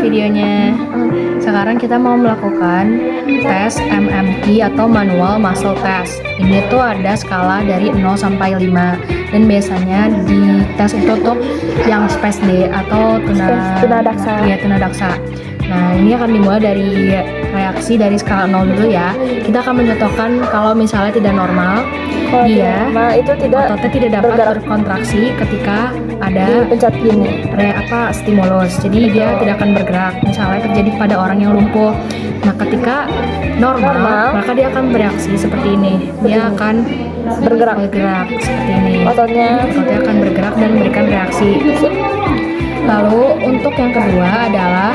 videonya. Sekarang kita mau melakukan tes MMT atau Manual Muscle Test. Ini tuh ada skala dari 0 sampai 5. Dan biasanya di tes itu tuh yang space D atau tunadaksa. Iya, tunadaksa. Nah, ini akan dimulai dari reaksi dari skala 0 dulu ya. Kita akan mencontohkan kalau misalnya tidak normal, Itu ototnya tidak dapat berkontraksi ketika ada pencet gini. Stimulus. Jadi dia tidak akan bergerak. Misalnya terjadi pada orang yang lumpuh. Nah, ketika normal, maka dia akan bereaksi seperti ini. Dia akan bergerak seperti ini. Ototnya akan bergerak dan memberikan reaksi. Lalu untuk yang kedua adalah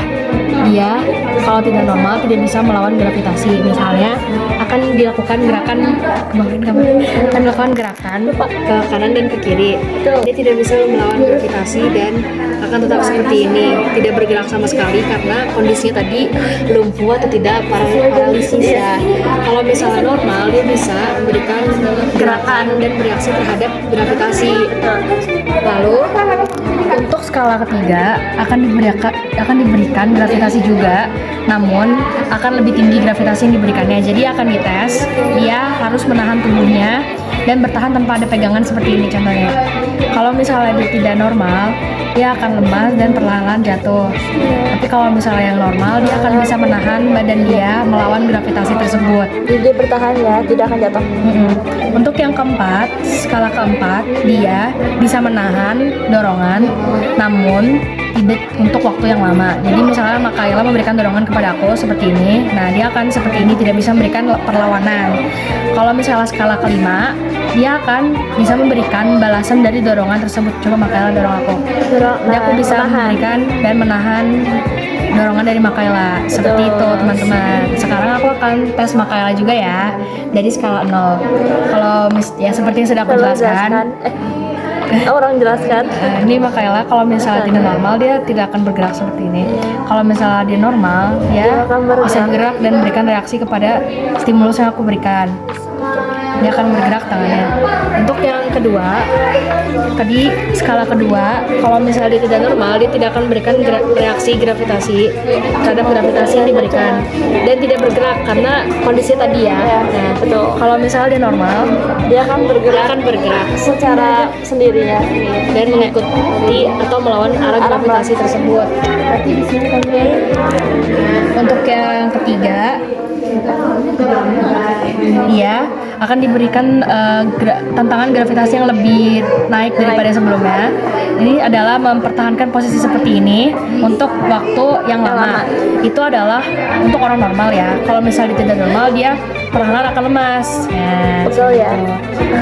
dia kalau tidak normal tidak bisa melawan gravitasi. Misalnya akan dilakukan gerakan ke kanan dan ke kiri. Dia tidak bisa melawan gravitasi dan akan tetap seperti ini, tidak bergerak sama sekali karena kondisinya tadi lumpuh atau tidak paralisis ya. Kalau misalnya normal dia bisa memberikan gerakan dan bereaksi terhadap gravitasi. Lalu untuk skala ketiga akan diberikan gravitasi juga, namun akan lebih tinggi gravitasi yang diberikannya. Jadi akan dites, dia harus menahan tubuhnya dan bertahan tanpa ada pegangan seperti ini contohnya. Kalau misalnya dia tidak normal, dia akan lemas dan perlahan-lahan jatuh. Tapi kalau misalnya yang normal, dia akan bisa menahan badan dia melawan gravitasi tersebut. Jadi dia bertahan ya, tidak akan jatuh. Untuk yang keempat, skala keempat, dia bisa menahan dorongan, namun tidak untuk waktu yang lama. Jadi misalnya Makaila memberikan dorongan kepada aku seperti ini, nah dia akan seperti ini, tidak bisa memberikan perlawanan. Kalau misalnya skala kelima, dia akan bisa memberikan balasan dari dorongan tersebut. Coba Makaila dorong aku. Jadi aku bisa memberikan dan menahan dorongan dari Makaila. Seperti itu teman-teman. Sekarang aku akan tes Makaila juga ya, dari skala 0. Kalau ya seperti yang sudah aku jelaskan. Orang jelaskan. Ini Makaila kalau misalnya tidak normal dia tidak akan bergerak seperti ini. Kalau misalnya dia normal, dia bisa bergerak dan memberikan reaksi kepada stimulus yang aku berikan. Dia akan bergerak tangannya. Untuk yang kedua, tadi skala kedua, kalau misalnya dia tidak normal, dia tidak akan memberikan reaksi gravitasi terhadap gravitasi yang diberikan dan tidak bergerak karena kondisi tadi ya. Nah, betul. Kalau misalnya dia normal, dia akan bergerak secara sendirinya dan mengikuti atau melawan arah gravitasi tersebut. Berarti di sini untuk yang ketiga, dia akan diberikan tantangan gravitasi yang lebih naik daripada sebelumnya. Ini adalah mempertahankan posisi seperti ini untuk waktu yang lama. Itu adalah untuk orang normal ya. Kalau misalnya tidak normal, dia perlahan akan lemas. Betul ya.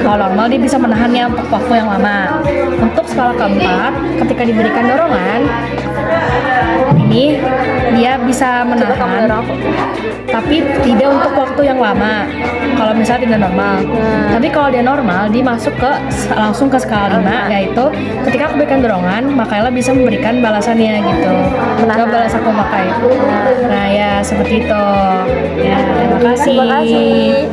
Kalau normal dia bisa menahannya untuk waktu yang lama. Untuk skala keempat, ketika diberikan dorongan, ini dia bisa menahan, tapi tidak untuk waktu yang lama. Kalau misalnya tidak normal. Tapi kalau dia normal, dia masuk langsung ke skala 5, yaitu ketika aku berikan dorongan, Makaila bisa memberikan balasannya gitu. Gak balas aku pakai. Nah ya seperti itu. Ya, terima kasih.